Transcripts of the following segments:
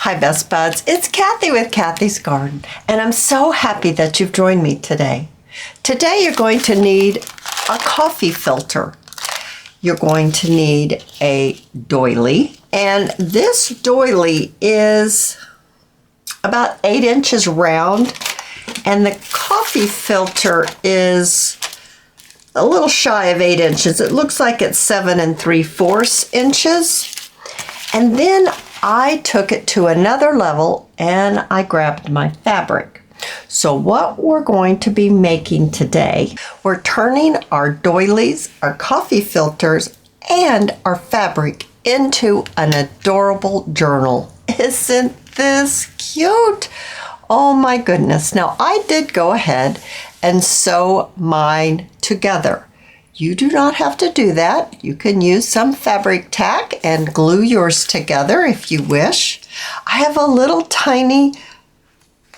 Hi Best Buds, it's Cathy with Cathy's Garden, and I'm so happy that you've joined me today. Today you're going to need a coffee filter. You're going to need a doily, and this doily is about 8 inches round, and the coffee filter is a little shy of 8 inches. It looks like it's 7 3/4 inches. And then I took it to another level and I grabbed my fabric. So what we're going to be making today, we're turning our doilies, our coffee filters, and our fabric into an adorable journal. Isn't this cute? Oh my goodness. Now I did go ahead and sew mine together. You do not have to do that. You can use some fabric tack and glue yours together if you wish. I have a little tiny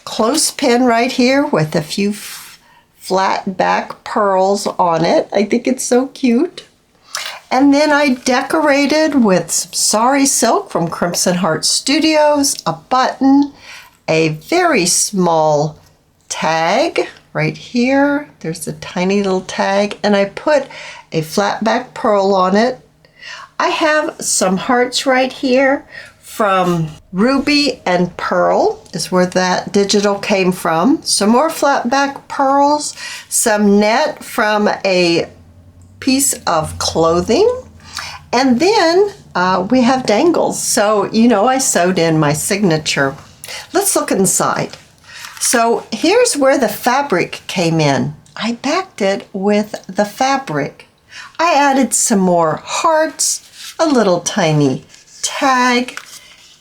clothespin right here with a few flat back pearls on it. I think it's so cute. And then I decorated with some Sari silk from Crimson Heart Studios, a button, a very small tag right here. There's a tiny little tag, and I put a flat back pearl on it. I have some hearts right here from Ruby and Pearl is where that digital came from. Some more flat back pearls, some net from a piece of clothing, and then we have dangles. So, you know, I sewed in my signature. Let's look inside. So here's where the fabric came in. I backed it with the fabric. I added some more hearts, a little tiny tag,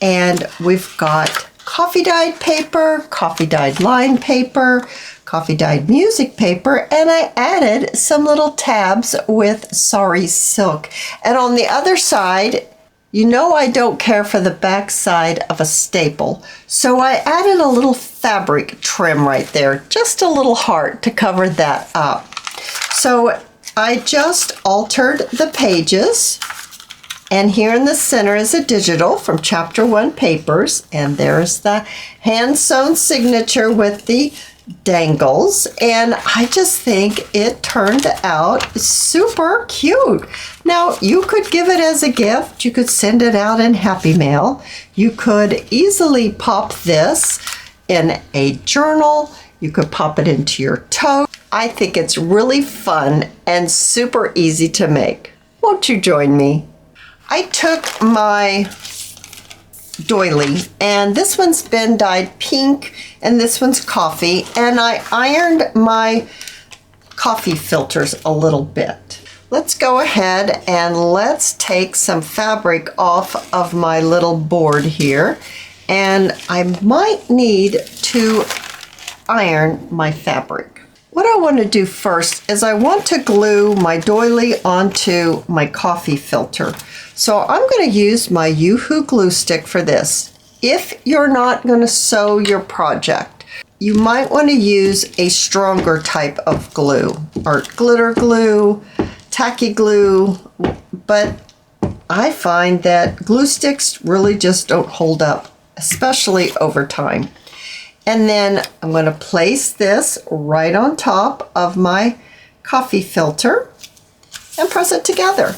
and we've got coffee dyed paper, coffee dyed line paper, coffee dyed music paper, and I added some little tabs with Sari silk. And on the other side, you know I don't care for the back side of a staple, so I added a little fabric trim right there, just a little heart to cover that up. So I just altered the pages, and here in the center is a digital from Chapter 1 Papers, and there's the hand-sewn signature with the dangles, and I just think it turned out super cute. Now you could give it as a gift, you could send it out in Happy Mail, you could easily pop this in a journal, you could pop it into your tote. I think it's really fun and super easy to make. Won't you join me? I took my doily, and this one's been dyed pink and this one's coffee, and I ironed my coffee filters a little bit. Let's go ahead and let's take some fabric off of my little board here, and I might need to iron my fabric. What I want to do first is I want to glue my doily onto my coffee filter. So I'm going to use my Yoo-Hoo glue stick for this. If you're not going to sew your project, you might want to use a stronger type of glue, or glitter glue, tacky glue, but I find that glue sticks really just don't hold up, especially over time. And then I'm going to place this right on top of my coffee filter and press it together.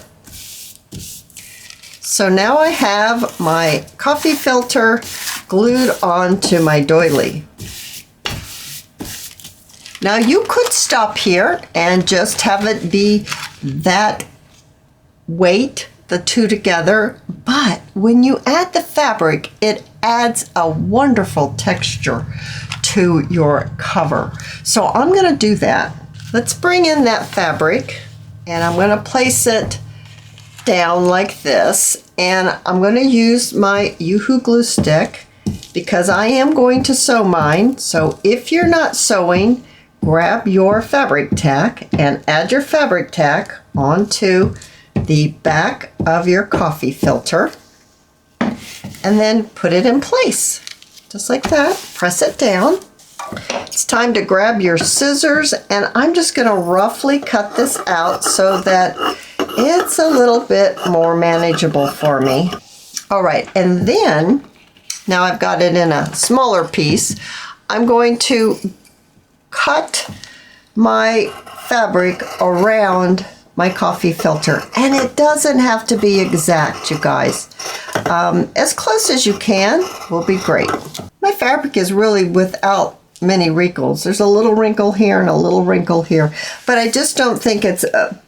So now I have my coffee filter glued onto my doily. Now you could stop here and just have it be that weight, the two together, but when you add the fabric, it adds a wonderful texture to your cover. So I'm going to do that. Let's bring in that fabric, and I'm going to place it down like this, and I'm going to use my Yoo-Hoo glue stick because I am going to sew mine. So if you're not sewing, grab your fabric tack and add your fabric tack onto the back of your coffee filter, and then put it in place just like that. Press it down. It's time to grab your scissors, and I'm just going to roughly cut this out so that it's a little bit more manageable for me. All right, and then Now I've got it in a smaller piece. I'm going to cut my fabric around my coffee filter, and it doesn't have to be exact, you guys. As close as you can will be great. My fabric is really without many wrinkles. There's a little wrinkle here and a little wrinkle here, but I just don't think it's a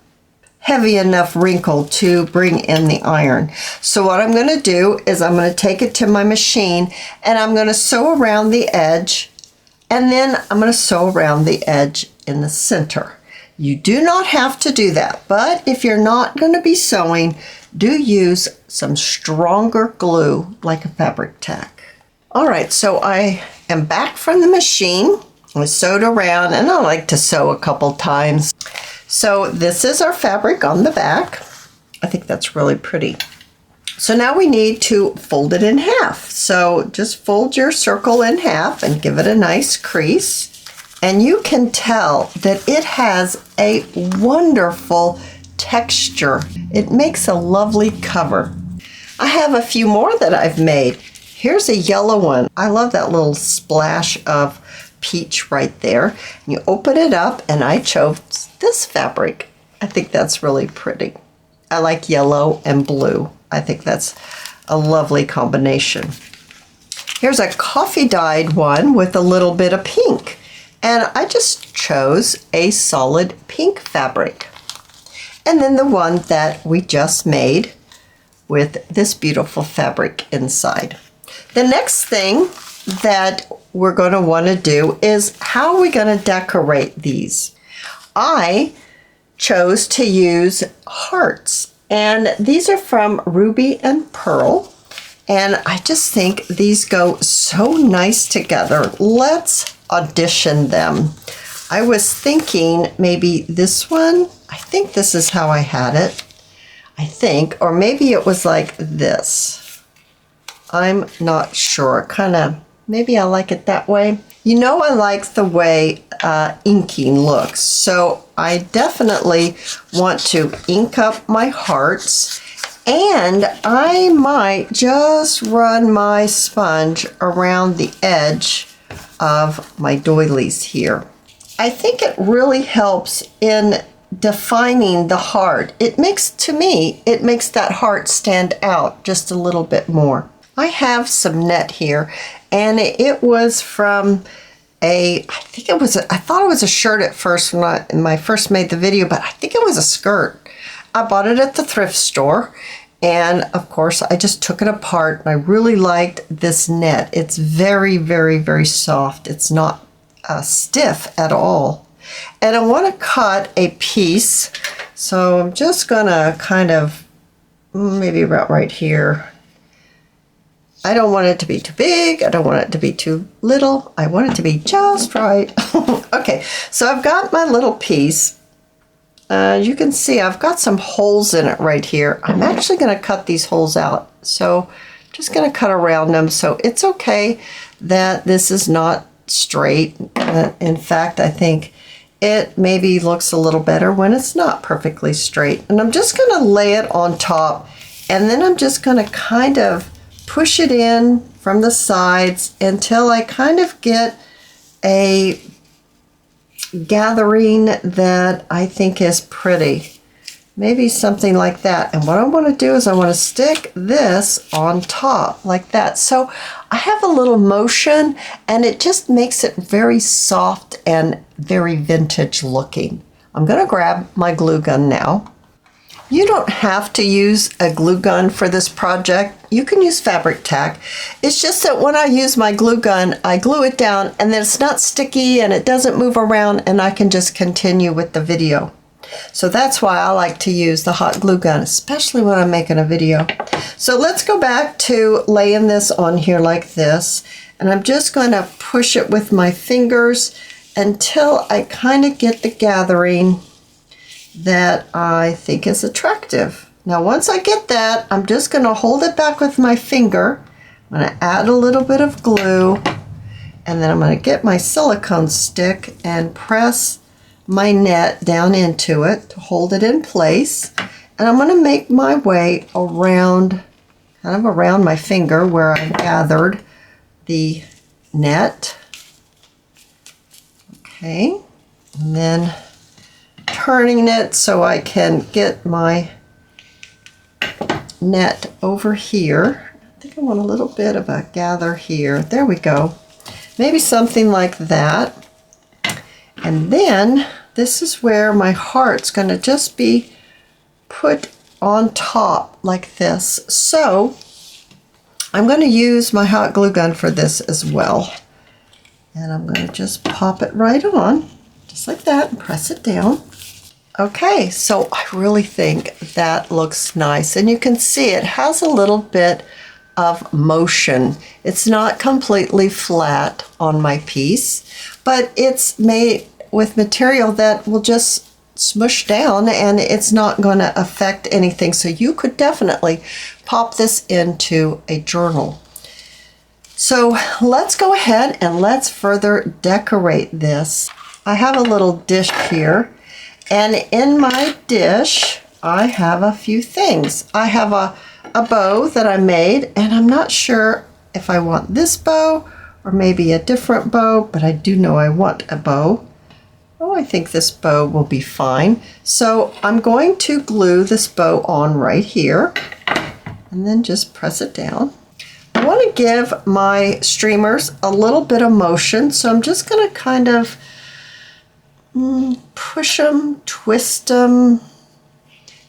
heavy enough wrinkle to bring in the iron. So what I'm going to do is I'm going to take it to my machine and I'm going to sew around the edge, and then I'm going to sew around the edge in the center. You do not have to do that, but if you're not going to be sewing, do use some stronger glue like a fabric tack. All right, so I am back from the machine. I sewed around, and I like to sew a couple times. So this is our fabric on the back. I think that's really pretty. So now we need to fold it in half. So just fold your circle in half and give it a nice crease. And you can tell that it has a wonderful texture. It makes a lovely cover. I have a few more that I've made. Here's a yellow one. I love that little splash of peach right there. You open it up, and I chose this fabric. I think that's really pretty. I like yellow and blue. I think that's a lovely combination. Here's a coffee dyed one with a little bit of pink. And I just chose a solid pink fabric. And then the one that we just made with this beautiful fabric inside. The next thing that we're going to want to do is how are we going to decorate these? I chose to use hearts, and these are from Ruby and Pearl. And I just think these go so nice together. Let's audition them. I was thinking maybe this one. I think this is how I had it. I think, or maybe it was like this. I'm not sure. Kind of, maybe I like it that way. You know, I like the way inking looks. So I definitely want to ink up my hearts. And I might just run my sponge around the edge of my doilies here. I think it really helps in defining the heart. It makes, to me, it makes that heart stand out just a little bit more. I have some net here, and it was from I thought it was a shirt at first when I first made the video, but I think it was a skirt. I bought it at the thrift store. And of course, I just took it apart, and I really liked this net. It's very, very, very soft. It's not stiff at all. And I want to cut a piece. So I'm just going to kind of, maybe about right here. I don't want it to be too big. I don't want it to be too little. I want it to be just right. Okay, so I've got my little piece. You can see I've got some holes in it right here. I'm actually going to cut these holes out. So I'm just going to cut around them. So it's okay that this is not straight. In fact, I think it maybe looks a little better when it's not perfectly straight. And I'm just going to lay it on top. And then I'm just going to kind of push it in from the sides until I kind of get a gathering that I think is pretty. Maybe something like that. And what I want to do is I want to stick this on top like that. So I have a little motion, and it just makes it very soft and very vintage looking. I'm going to grab my glue gun now. You don't have to use a glue gun for this project. You can use fabric tack. It's just that when I use my glue gun, I glue it down, and then it's not sticky and it doesn't move around, and I can just continue with the video. So that's why I like to use the hot glue gun, especially when I'm making a video. So let's go back to laying this on here like this, and I'm just going to push it with my fingers until I kind of get the gathering that I think is attractive. Now once I get that, I'm just going to hold it back with my finger. I'm going to add a little bit of glue, and then I'm going to get my silicone stick and press my net down into it to hold it in place. And I'm going to make my way around kind kind of around my finger where I gathered the net. Okay, and then turning it so I can get my net over here. I think I want a little bit of a gather here. There we go. Maybe something like that. And then this is where my heart's going to just be put on top like this. So I'm going to use my hot glue gun for this as well. And I'm going to just pop it right on, just like that, and press it down. Okay, so I really think that looks nice. And you can see it has a little bit of motion. It's not completely flat on my piece, but it's made with material that will just smush down and it's not going to affect anything. So you could definitely pop this into a journal. So let's go ahead and let's further decorate this. I have a little dish here, and in my dish I have a few things. I have a bow that I made, and I'm not sure if I want this bow or maybe a different bow, but I do know I want a bow. Oh, I think this bow will be fine. So I'm going to glue this bow on right here and then just press it down. I want to give my streamers a little bit of motion, so I'm just going to kind of push them, twist them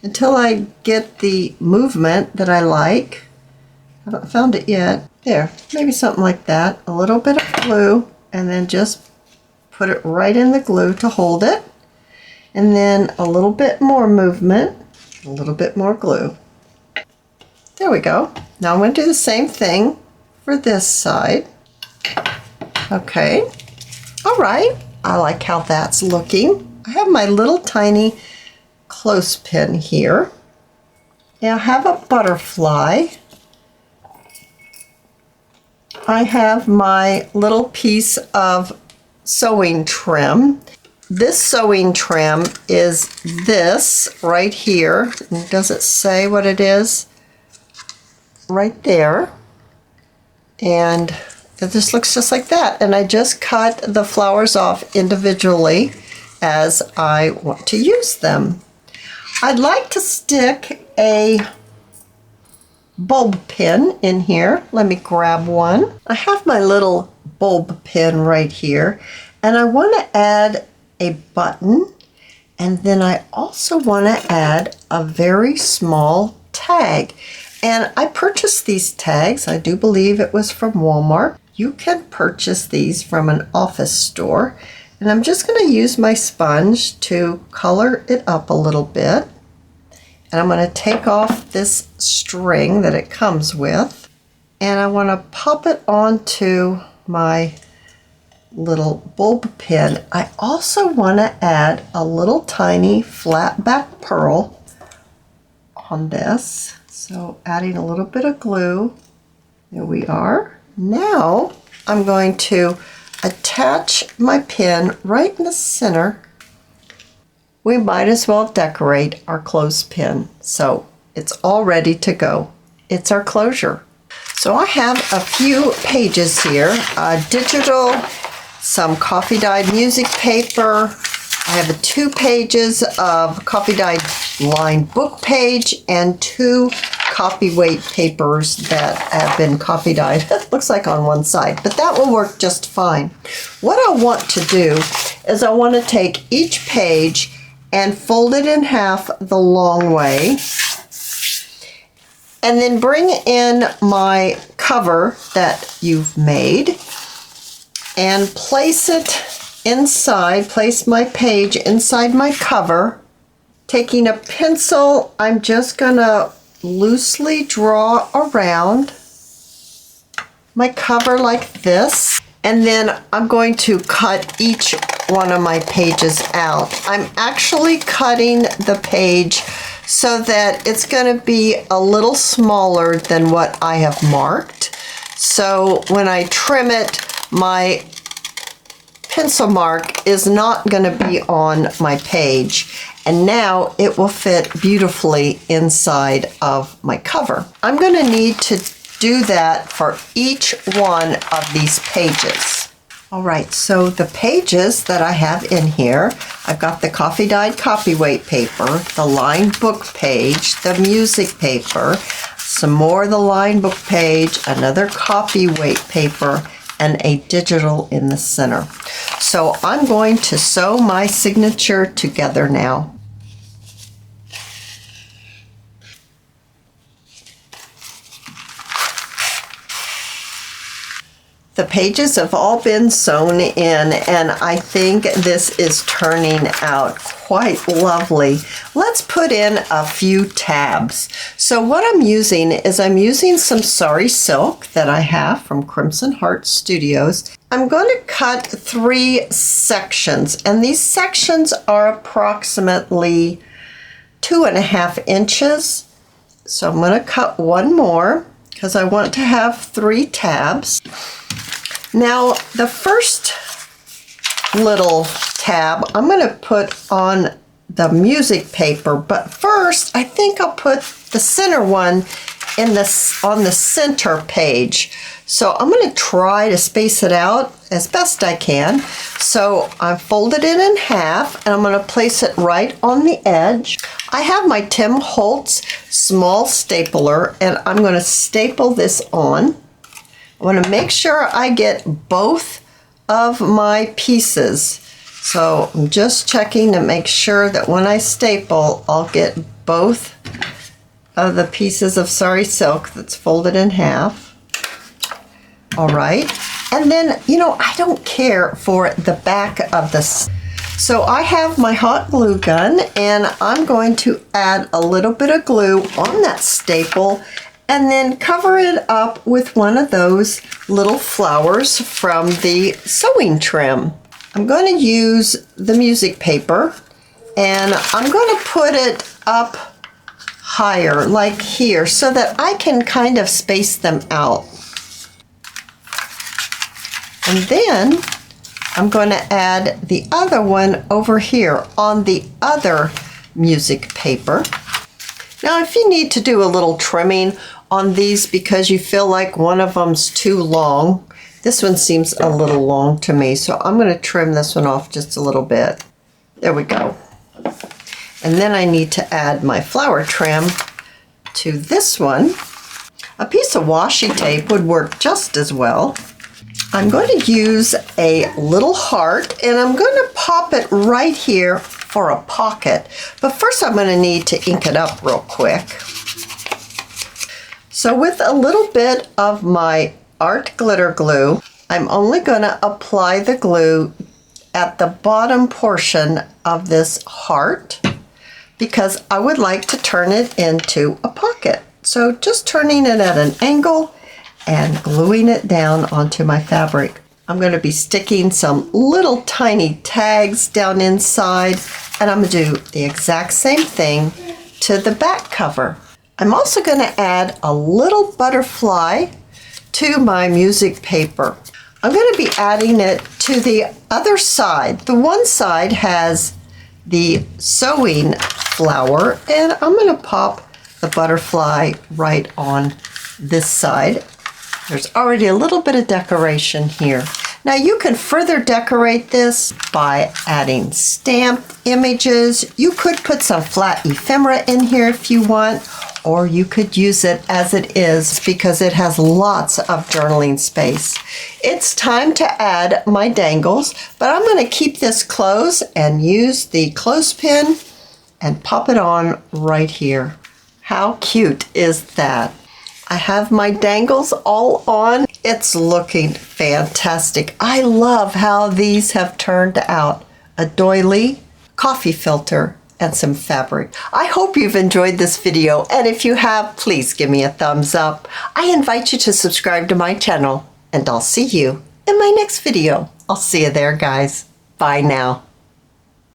until I get the movement that I like. I haven't found it yet. There, maybe something like that. A little bit of glue and then just put it right in the glue to hold it. And then a little bit more movement, a little bit more glue. There we go. Now I'm going to do the same thing for this side. Okay. All right. I like how that's looking. I have my little tiny clothespin here. And I have a butterfly. I have my little piece of sewing trim. This sewing trim is this right here. Does it say what it is? Right there. And it just looks just like that. And I just cut the flowers off individually as I want to use them. I'd like to stick a bulb pin in here. Let me grab one. I have my little bulb pin right here, and I want to add a button, and then I also want to add a very small tag. And I purchased these tags. I do believe it was from Walmart. You can purchase these from an office store. And I'm just going to use my sponge to color it up a little bit. And I'm going to take off this string that it comes with. And I want to pop it onto my little bulb pin. I also want to add a little tiny flat back pearl on this. So adding a little bit of glue. There we are. Now I'm going to attach my pin right in the center. We might as well decorate our clothespin. So it's all ready to go. It's our closure. So I have a few pages here, digital, some coffee dyed music paper. I have 2 pages of coffee dyed lined book page and 2 copy weight papers that have been coffee dyed. It looks like on one side, but that will work just fine. What I want to do is I want to take each page and fold it in half the long way, and then bring in my cover that you've made and place it inside, place my page inside my cover. Taking a pencil, I'm just gonna loosely draw around my cover like this, and then I'm going to cut each one of my pages out. I'm actually cutting the page so that it's going to be a little smaller than what I have marked. So when I trim it, my pencil mark is not going to be on my page. And now it will fit beautifully inside of my cover. I'm going to need to do that for each one of these pages. All right, so the pages that I have in here, I've got the coffee dyed copyweight paper, the lined book page, the music paper, some more of the lined book page, another copyweight paper, and a digital in the center. So I'm going to sew my signature together now. The pages have all been sewn in, and I think this is turning out quite lovely. Let's put in a few tabs. So what I'm using is I'm using some Sari silk that I have from Crimson Heart Studios. I'm going to cut 3 sections, and these sections are approximately 2.5 inches. So I'm going to cut one more because I want to have 3 tabs. Now, the first little tab I'm going to put on the music paper, but first I think I'll put the center one on the center page. So I'm going to try to space it out as best I can. So I folded it in half, and I'm going to place it right on the edge. I have my Tim Holtz small stapler, and I'm going to staple this on. I want to make sure I get both of my pieces. So I'm just checking to make sure that when I staple, I'll get both of the pieces of Sari silk that's folded in half. All right. And then, I don't care for the back of this. So I have my hot glue gun, and I'm going to add a little bit of glue on that staple and then cover it up with one of those little flowers from the sewing trim. I'm going to use the music paper, and I'm going to put it up higher, like here, so that I can kind of space them out. And then I'm going to add the other one over here on the other music paper. Now, if you need to do a little trimming on these because you feel like one of them's too long, this one seems a little long to me, so I'm going to trim this one off just a little bit. There we go. And then I need to add my flower trim to this one. A piece of washi tape would work just as well. I'm going to use a little heart, and I'm going to pop it right here for a pocket. But first I'm going to need to ink it up real quick. So with a little bit of my art glitter glue, I'm only going to apply the glue at the bottom portion of this heart because I would like to turn it into a pocket. So just turning it at an angle and gluing it down onto my fabric. I'm going to be sticking some little tiny tags down inside, and I'm going to do the exact same thing to the back cover. I'm also going to add a little butterfly to my music paper. I'm going to be adding it to the other side. The one side has the sewing flower, and I'm going to pop the butterfly right on this side. There's already a little bit of decoration here. Now you can further decorate this by adding stamped images. You could put some flat ephemera in here if you want, or you could use it as it is because it has lots of journaling space. It's time to add my dangles, but I'm going to keep this closed and use the clothespin and pop it on right here. How cute is that? I have my dangles all on. It's looking fantastic. I love how these have turned out. A doily, coffee filter, and some fabric. I hope you've enjoyed this video, and if you have, please give me a thumbs up. I invite you to subscribe to my channel, and I'll see you in my next video. I'll see you there, guys. Bye now.